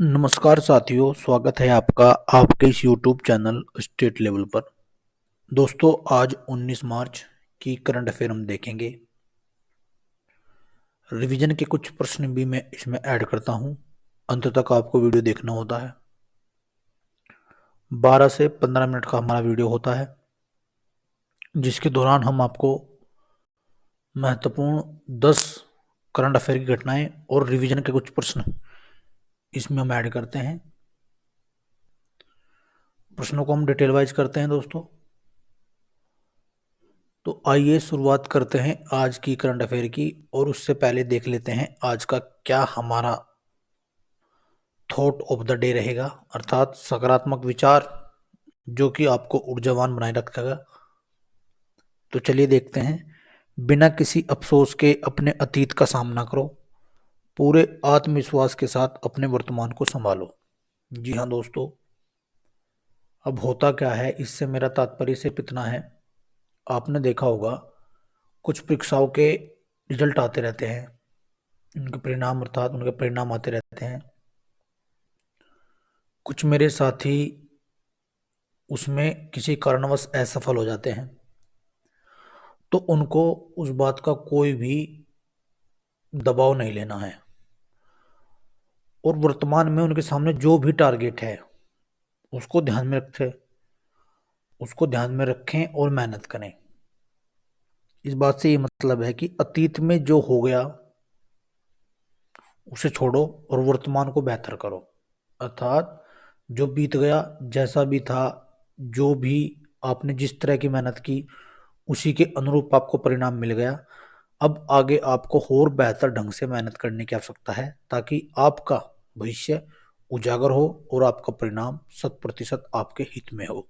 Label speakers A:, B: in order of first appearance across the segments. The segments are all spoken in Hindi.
A: नमस्कार साथियों, स्वागत है आपका आपके इस YouTube चैनल स्टेट लेवल पर। दोस्तों, आज 19 मार्च की करंट अफेयर हम देखेंगे। रिवीजन के कुछ प्रश्न भी मैं इसमें ऐड करता हूं। अंत तक आपको वीडियो देखना होता है। 12 से 15 मिनट का हमारा वीडियो होता है, जिसके दौरान हम आपको महत्वपूर्ण 10 करंट अफेयर की घटनाएं और रिवीजन के कुछ प्रश्न इसमें हम ऐड करते हैं। प्रश्नों को हम डिटेल वाइज करते हैं दोस्तों। तो आइए शुरुआत करते हैं आज की करंट अफेयर की, और उससे पहले देख लेते हैं आज का क्या हमारा थॉट ऑफ द डे रहेगा, अर्थात सकारात्मक विचार जो कि आपको ऊर्जावान बनाए रखेगा। तो चलिए देखते हैं। बिना किसी अफसोस के अपने अतीत का सामना करो, पूरे आत्मविश्वास के साथ अपने वर्तमान को संभालो। जी हाँ दोस्तों, अब होता क्या है, इससे मेरा तात्पर्य सिर्फ इतना है। आपने देखा होगा कुछ परीक्षाओं के रिजल्ट आते रहते हैं, उनके परिणाम अर्थात उनके परिणाम आते रहते हैं। कुछ मेरे साथी उसमें किसी कारणवश असफल हो जाते हैं, तो उनको उस बात का कोई भी दबाव नहीं लेना है, और वर्तमान में उनके सामने जो भी टारगेट है उसको ध्यान में रखें और मेहनत करें। इस बात से ये मतलब है कि अतीत में जो हो गया उसे छोड़ो और वर्तमान को बेहतर करो। अर्थात जो बीत गया, जैसा भी था, जो भी आपने जिस तरह की मेहनत की उसी के अनुरूप आपको परिणाम मिल गया। अब आगे आपको और बेहतर ढंग से मेहनत करने की आवश्यकता है, ताकि आपका भविष्य उजागर हो और आपका परिणाम 100% आपके हित में हो।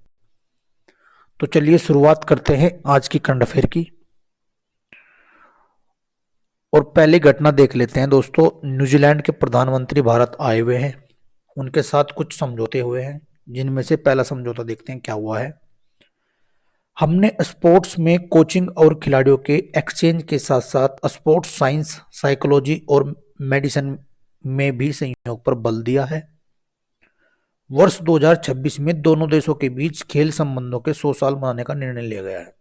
A: तो चलिए शुरुआत करते हैं आज की करंट अफेयर की, और पहली घटना देख लेते हैं दोस्तों। न्यूजीलैंड के प्रधानमंत्री भारत आए हुए हैं, उनके साथ कुछ समझौते हुए हैं, जिनमें से पहला समझौता देखते हैं क्या हुआ है। हमने स्पोर्ट्स में कोचिंग और खिलाड़ियों के एक्सचेंज के साथ साथ स्पोर्ट्स साइंस, साइकोलॉजी और मेडिसिन में भी सहयोग पर बल दिया है। वर्ष 2026 में दोनों देशों के बीच खेल संबंधों के 100 साल मनाने का निर्णय लिया गया है।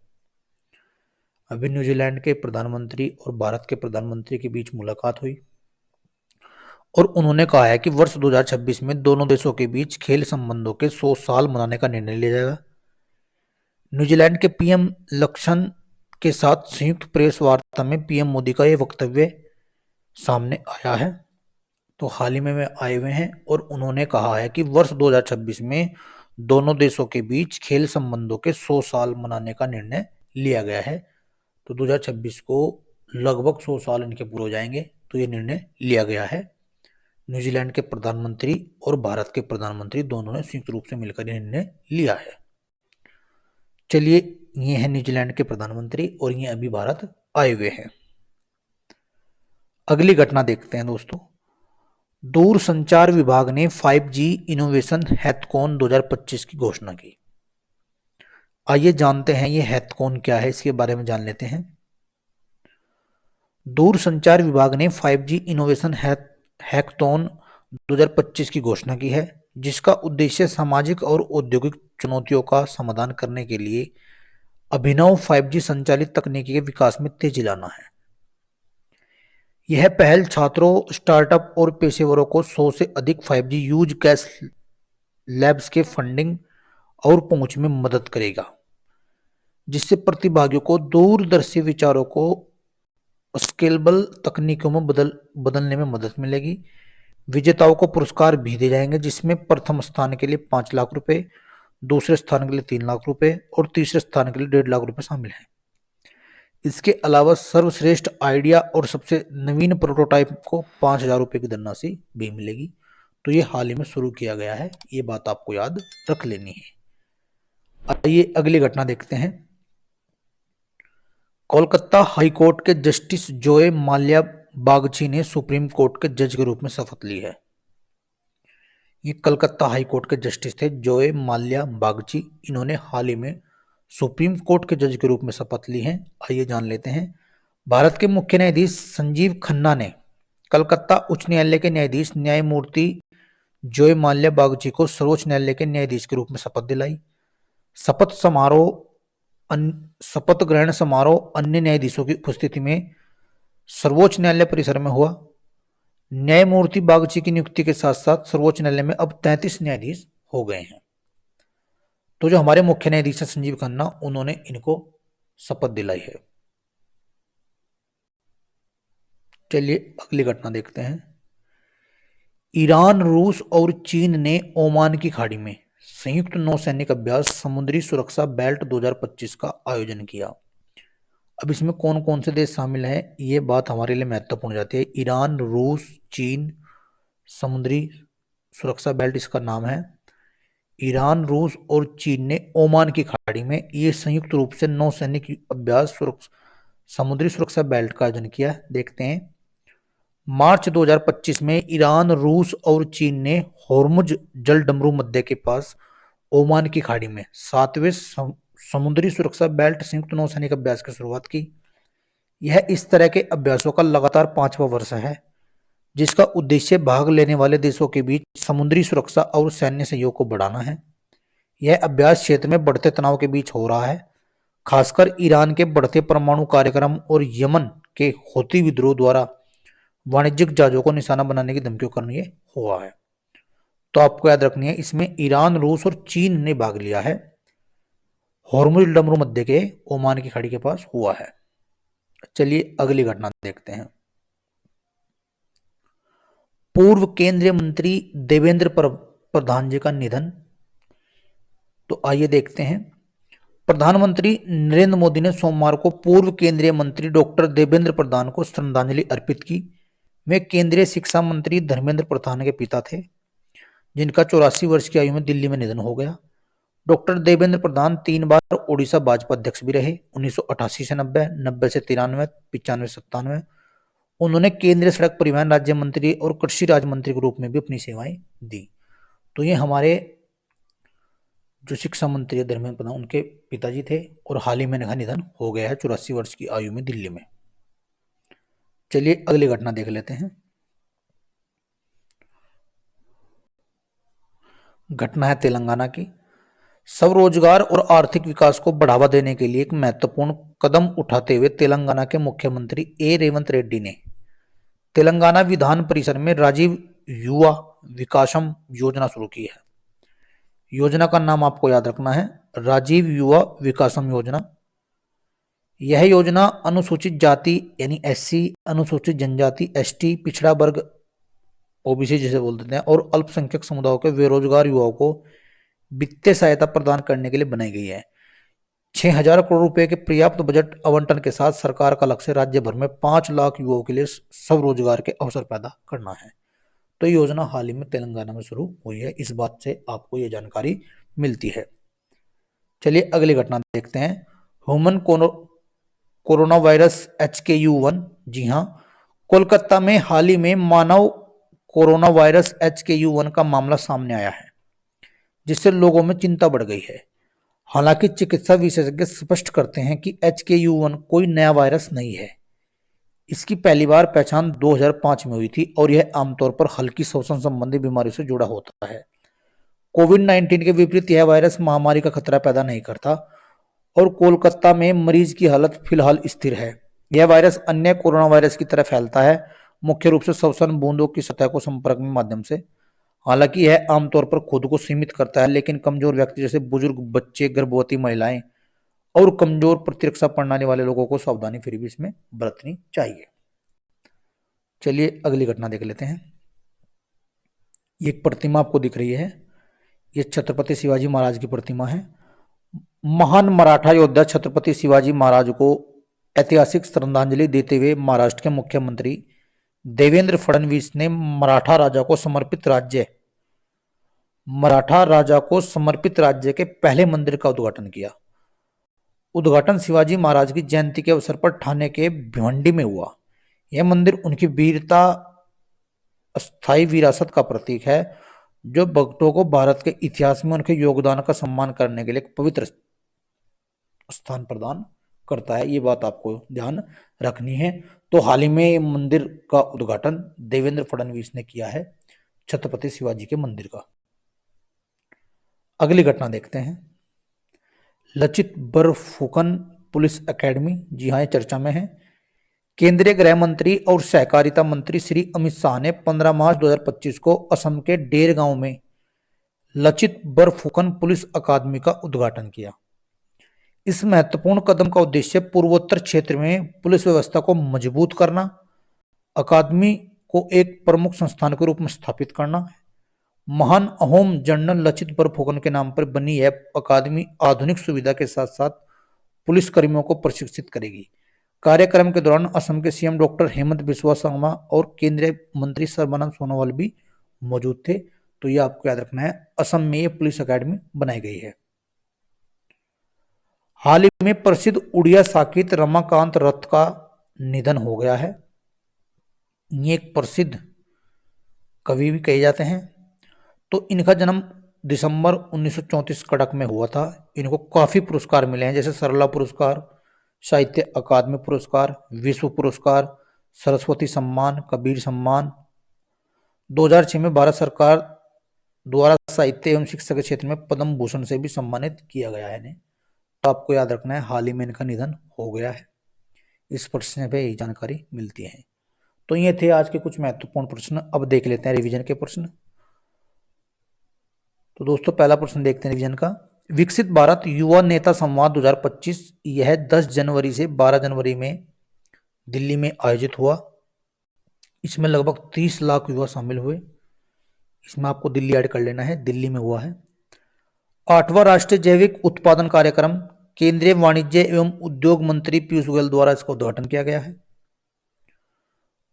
A: अभी न्यूजीलैंड के प्रधानमंत्री और भारत के प्रधानमंत्री के बीच मुलाकात हुई, और उन्होंने कहा है कि वर्ष 2026 में दोनों देशों के बीच खेल संबंधों के 100 साल मनाने का निर्णय लिया जाएगा। न्यूजीलैंड के पीएम लक्षण के साथ संयुक्त प्रेस वार्ता में पीएम मोदी का यह वक्तव्य सामने आया है। तो हाल ही में वे आए हुए हैं, और उन्होंने कहा है कि वर्ष 2026 में दोनों देशों के बीच खेल संबंधों के 100 साल मनाने का निर्णय लिया गया है। तो 2026 को लगभग 100 साल इनके पूरे हो जाएंगे, तो ये निर्णय लिया गया है। न्यूजीलैंड के प्रधानमंत्री और भारत के प्रधानमंत्री दोनों ने संयुक्त रूप से मिलकर यह निर्णय लिया है। चलिए, ये है न्यूजीलैंड के प्रधानमंत्री, और ये अभी भारत आए हुए हैं। अगली घटना देखते हैं दोस्तों। दूरसंचार विभाग ने 5G इनोवेशन हैथकॉन 2025 की घोषणा की। आइए जानते हैं ये हैथकॉन क्या है, इसके बारे में जान लेते हैं। दूरसंचार विभाग ने 5G इनोवेशन हैकथॉन 2025 की घोषणा की है, जिसका उद्देश्य सामाजिक और औद्योगिक चुनौतियों का समाधान करने के लिए अभिनव 5G संचालित तकनीकी के विकास में तेजी लाना है। यह पहल छात्रों, स्टार्टअप और पेशेवरों को 100 से अधिक 5G यूज केस लैब्स के फंडिंग और पहुंच में मदद करेगा, जिससे प्रतिभागियों को दूरदर्शी विचारों को स्केलेबल तकनीकों में बदलने में मदद मिलेगी। विजेताओं को पुरस्कार भी दिए जाएंगे, जिसमें प्रथम स्थान के लिए 5 लाख रुपए, दूसरे स्थान के लिए 3 लाख रुपए और तीसरे स्थान के लिए 1.5 लाख रुपए शामिल हैं। इसके अलावा सर्वश्रेष्ठ आइडिया और सबसे नवीन प्रोटोटाइप को 5,000 रुपए की धनराशि भी मिलेगी। तो ये हाल ही में शुरू किया गया है, ये बात आपको याद रख लेनी है। आइए अगली घटना देखते हैं। कोलकाता हाईकोर्ट के जस्टिस जोए माल्या बागची ने सुप्रीम कोर्ट के जज के रूप में शपथ ली है। ये कलकत्ता हाईकोर्ट के जस्टिस थे जोए माल्या बागची। इन्होंने हाल ही में सुप्रीम कोर्ट के जज के रूप में शपथ ली है। आइए जान लेते हैं। भारत के मुख्य न्यायाधीश संजीव खन्ना ने कलकत्ता उच्च न्यायालय के न्यायाधीश न्यायमूर्ति जॉय माल्या बागची को सर्वोच्च न्यायालय के न्यायाधीश के रूप में शपथ दिलाई। शपथ समारोह शपथ ग्रहण समारोह अन्य न्यायाधीशों की उपस्थिति में सर्वोच्च न्यायालय परिसर में हुआ। न्यायमूर्ति बागची की नियुक्ति के साथ साथ सर्वोच्च न्यायालय में अब 33 न्यायाधीश हो गए हैं। तो जो हमारे मुख्य न्यायाधीश हैं संजीव खन्ना, उन्होंने इनको शपथ दिलाई है। चलिए अगली घटना देखते हैं। ईरान, रूस और चीन ने ओमान की खाड़ी में संयुक्त नौसैनिक अभ्यास समुद्री सुरक्षा बेल्ट 2025 का आयोजन किया। अब इसमें कौन कौन से देश शामिल हैं, ये बात हमारे लिए महत्वपूर्ण जाती है। ईरान, रूस, चीन, समुद्री सुरक्षा बेल्ट इसका नाम है। ईरान, रूस और चीन ने ओमान की खाड़ी में ये संयुक्त रूप से नौसैनिक अभ्यास समुद्री सुरक्षा बेल्ट का आयोजन किया। देखते हैं। मार्च 2025 में ईरान, रूस और चीन ने होर्मुज जलडमरू मध्य के पास ओमान की खाड़ी में 7वें समुद्री सुरक्षा बेल्ट संयुक्त नौसैनिक अभ्यास की शुरुआत की। यह इस तरह के अभ्यासों का लगातार 5वां वर्ष है, जिसका उद्देश्य भाग लेने वाले देशों के बीच समुद्री सुरक्षा और सैन्य सहयोग को बढ़ाना है। यह अभ्यास क्षेत्र में बढ़ते तनाव के बीच हो रहा है, खासकर ईरान के बढ़ते परमाणु कार्यक्रम और यमन के हौती विद्रोह द्वारा वाणिज्यिक जहाजों को निशाना बनाने की धमकियों का ये हुआ है। तो आपको याद रखनी है, इसमें ईरान, रूस और चीन ने भाग लिया है। होर्मुज डमरू मध्य के ओमान की खाड़ी के पास हुआ है। चलिए अगली घटना देखते हैं। पूर्व केंद्रीय मंत्री देवेंद्र प्रधान जी का निधन। तो आइए देखते हैं। प्रधानमंत्री नरेंद्र मोदी ने सोमवार को पूर्व केंद्रीय मंत्री डॉक्टर देवेंद्र प्रधान को श्रद्धांजलि अर्पित की। वे केंद्रीय शिक्षा मंत्री धर्मेंद्र प्रधान के पिता थे, जिनका 84 वर्ष की आयु में दिल्ली में निधन हो गया। डॉक्टर देवेंद्र प्रधान 3 बार ओडिशा भाजपा अध्यक्ष भी रहे, 1988 से 90, 90 से 93, 95 से 97। उन्होंने केंद्रीय सड़क परिवहन राज्य मंत्री और कृषि राज्य मंत्री के रूप में भी अपनी सेवाएं दी। तो ये हमारे जो शिक्षा मंत्री धर्मेंद्र प्रधान उनके पिताजी थे और हाल ही में इनका निधन हो गया है 84 वर्ष की आयु में दिल्ली में। चलिए अगली घटना देख लेते हैं। घटना है तेलंगाना की। स्वरोजगार और आर्थिक विकास को बढ़ावा देने के लिए एक महत्वपूर्ण कदम उठाते हुए तेलंगाना के मुख्यमंत्री रेवंत रेड्डी ने तेलंगाना विधान परिषद में राजीव युवा विकासम योजना शुरू की है। योजना का नाम आपको याद रखना है, राजीव युवा विकासम योजना। यह योजना अनुसूचित जाति यानी एससी, अनुसूचित जनजाति एसटी, पिछड़ा वर्ग ओबीसी जिसे बोल देते हैं, और अल्पसंख्यक समुदायों के बेरोजगार युवाओं को वित्तीय सहायता प्रदान करने के लिए बनाई गई है। 6,000 करोड़ रुपए के पर्याप्त बजट आवंटन के साथ सरकार का लक्ष्य राज्य भर में 5 लाख युवाओं के लिए स्वरोजगार के अवसर पैदा करना है। तो ये योजना हाल ही में तेलंगाना में शुरू हुई है, इस बात से आपको ये जानकारी मिलती है। चलिए अगली घटना देखते हैं। Human corona virus HKU1। जी हाँ, कोलकाता में हाल ही में मानव कोरोना वायरस HKU1 का मामला सामने आया है, जिससे लोगों में चिंता बढ़ गई है। हालांकि चिकित्सा विशेषज्ञ स्पष्ट करते हैं कि HKU1 कोई नया वायरस नहीं है। इसकी पहली बार पहचान 2005 में हुई थी और यह आमतौर पर हल्की श्वसन संबंधी बीमारियों से जुड़ा होता है। कोविड-19 के विपरीत यह वायरस महामारी का खतरा पैदा नहीं करता और कोलकाता में मरीज की हालत फिलहाल स्थिर है। यह वायरस अन्य कोरोना वायरस की तरह फैलता है, मुख्य रूप से श्वसन बूंदों की सतह को संपर्क में माध्यम से। हालांकि यह आमतौर पर खुद को सीमित करता है, लेकिन कमजोर व्यक्ति जैसे बुजुर्ग, बच्चे, गर्भवती महिलाएं और कमजोर प्रतिरक्षा प्रणाली वाले लोगों को सावधानी फिर भी इसमें बरतनी चाहिए। चलिए अगली घटना देख लेते हैं। ये एक प्रतिमा आपको दिख रही है, ये छत्रपति शिवाजी महाराज की प्रतिमा है। महान मराठा योद्धा छत्रपति शिवाजी महाराज को ऐतिहासिक श्रद्धांजलि देते हुए महाराष्ट्र के मुख्यमंत्री देवेंद्र फडणवीस ने मराठा राजा को समर्पित राज्य के पहले मंदिर का उद्घाटन किया। उद्घाटन शिवाजी महाराज की जयंती के अवसर पर ठाणे के भिवंडी में हुआ। यह मंदिर उनकी वीरता, अस्थायी विरासत का प्रतीक है, जो भक्तों को भारत के इतिहास में उनके योगदान का सम्मान करने के लिए एक पवित्र स्थान प्रदान करता है। ये बात आपको ध्यान रखनी है। तो हाल ही में मंदिर का उद्घाटन देवेंद्र फडणवीस ने किया है। छत्रपति शिवाजी के मंदिर का। अगली घटना देखते हैं। लचित बरफुकन पुलिस एकेडमी, जी हाँ, ये चर्चा में है। केंद्रीय गृह मंत्री और सहकारिता मंत्री श्री अमित शाह ने 15 मार्च 2025 को असम के डेर गांव में लचित बरफुकन पुलिस अकादमी का उद्घाटन किया। इस महत्वपूर्ण कदम का उद्देश्य पूर्वोत्तर क्षेत्र में पुलिस व्यवस्था को मजबूत करना, अकादमी को एक प्रमुख संस्थान के रूप में स्थापित करना। महान अहोम जनरल लचित बरफुकन के नाम पर बनी यह अकादमी आधुनिक सुविधा के साथ साथ पुलिस कर्मियों को प्रशिक्षित करेगी। कार्यक्रम के दौरान असम के सीएम डॉक्टर हेमंत बिस्वा शर्मा और केंद्रीय मंत्री सर्बानंद सोनोवाल भी मौजूद थे। तो यह आपको याद रखना है, असम में यह पुलिस अकादमी बनाई गई है। हाल ही में प्रसिद्ध उड़िया साकित रमाकांत रथ का निधन हो गया है। ये एक प्रसिद्ध कवि भी कहे जाते हैं। तो इनका जन्म दिसंबर 1934 कड़क में हुआ था। इनको काफी पुरस्कार मिले हैं, जैसे सरला पुरस्कार, साहित्य अकादमी पुरस्कार, विश्व पुरस्कार, सरस्वती सम्मान, कबीर सम्मान। 2006 में भारत सरकार द्वारा साहित्य एवं शिक्षा के क्षेत्र में पद्म भूषण से भी सम्मानित किया गया है इन्हें। तो आपको याद रखना है, हाल ही में इनका निधन हो गया है। इस प्रश्न पे यही जानकारी मिलती है। तो ये थे आज के कुछ महत्वपूर्ण प्रश्न। अब देख लेते हैं रिवीजन के प्रश्न। तो दोस्तों पहला प्रश्न देखते हैं रिवीजन का। विकसित भारत युवा नेता संवाद 2025, यह 10 जनवरी से 12 जनवरी में दिल्ली में आयोजित हुआ। इसमें लगभग 30 लाख युवा शामिल हुए। इसमें आपको दिल्ली ऐड कर लेना है, दिल्ली में हुआ है। 8वां राष्ट्रीय जैविक उत्पादन कार्यक्रम, केंद्रीय वाणिज्य एवं उद्योग मंत्री पीयूष गोयल द्वारा इसका उद्घाटन किया गया है।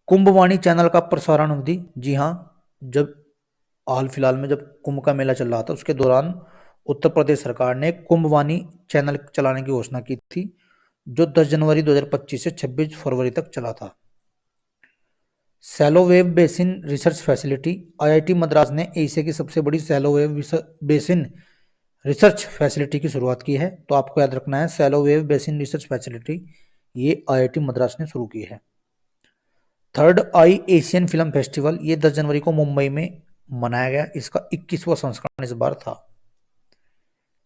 A: कुंभवाणी चैनल का प्रसारण अवधि, जी हाँ, जब हाल फिलहाल में जब कुंभ का मेला चल रहा था उसके दौरान उत्तर प्रदेश सरकार ने कुंभवाणी चैनल चलाने की घोषणा की थी, जो 10 जनवरी 2025 से 26 फरवरी तक चला था। Shallow wave basin research facility, IIT Madras ने एशिया की सबसे बड़ी shallow wave basin research facility की शुरुआत की है। तो आपको याद रखना है, shallow wave basin research facility ये आईआईटी मद्रास ने शुरू की है। Third eye Asian film festival, ये 10 जनवरी को मुंबई में मनाया गया। इसका 21वां संस्करण इस बार था।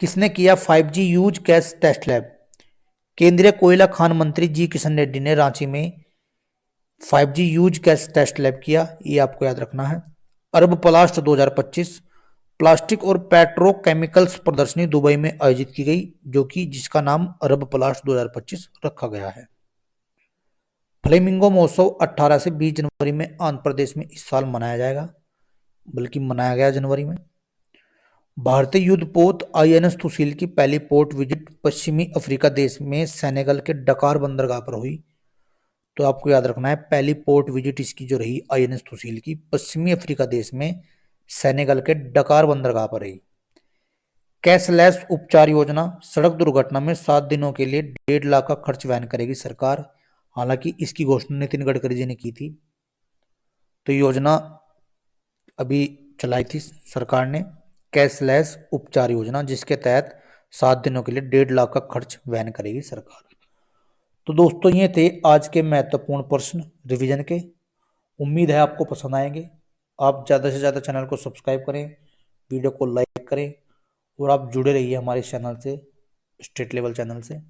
A: किसने किया 5G use case test lab? केंद्रीय कोयला खान मंत्री जी किशन रेड्डी ने रांची में 5G use case test lab किया। ये आपको याद रखना है। अरब प्लास्ट 2025, प्लास्टिक और पेट्रोकेमिकल्स प्रदर्शनी दुबई में आयोजित की गई, जो कि जिसका नाम अरब प्लास्ट 2025 रखा गया है। फ्लेमिंगो महोत्सव 18 से 20 जनवरी में आंध्र प्रदेश में इस साल मनाया जाएगा, बल्कि मनाया गया जनवरी में। भारतीय युद्धपोत आईएनएस सुशील की पहली पोर्ट विजिट पश्चिमी अफ्रीका देश में सेनेगल के डकार बंदरगाह पर हुई। तो आपको याद रखना है, पहली पोर्ट विजिट इसकी जो रही आईएनएस सुशील की पश्चिमी अफ्रीका देश में सेनेगल के डकार बंदरगाह पर रही। कैशलेस उपचार योजना, सड़क दुर्घटना में 7 दिनों के लिए 1.5 लाख का खर्च वहन करेगी सरकार। हालांकि इसकी घोषणा नितिन गडकरी जी ने की थी। तो योजना अभी चलाई थी सरकार ने, कैशलेस उपचार योजना, जिसके तहत 7 दिनों के लिए 1.5 लाख का खर्च वहन करेगी सरकार। तो दोस्तों ये थे आज के महत्वपूर्ण प्रश्न रिवीजन के। उम्मीद है आपको पसंद आएंगे। आप ज़्यादा से ज़्यादा चैनल को सब्सक्राइब करें, वीडियो को लाइक करें और आप जुड़े रहिए हमारे चैनल से, स्टेट लेवल चैनल से।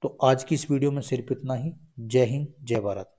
A: तो आज की इस वीडियो में सिर्फ इतना ही। जय हिंद, जय भारत।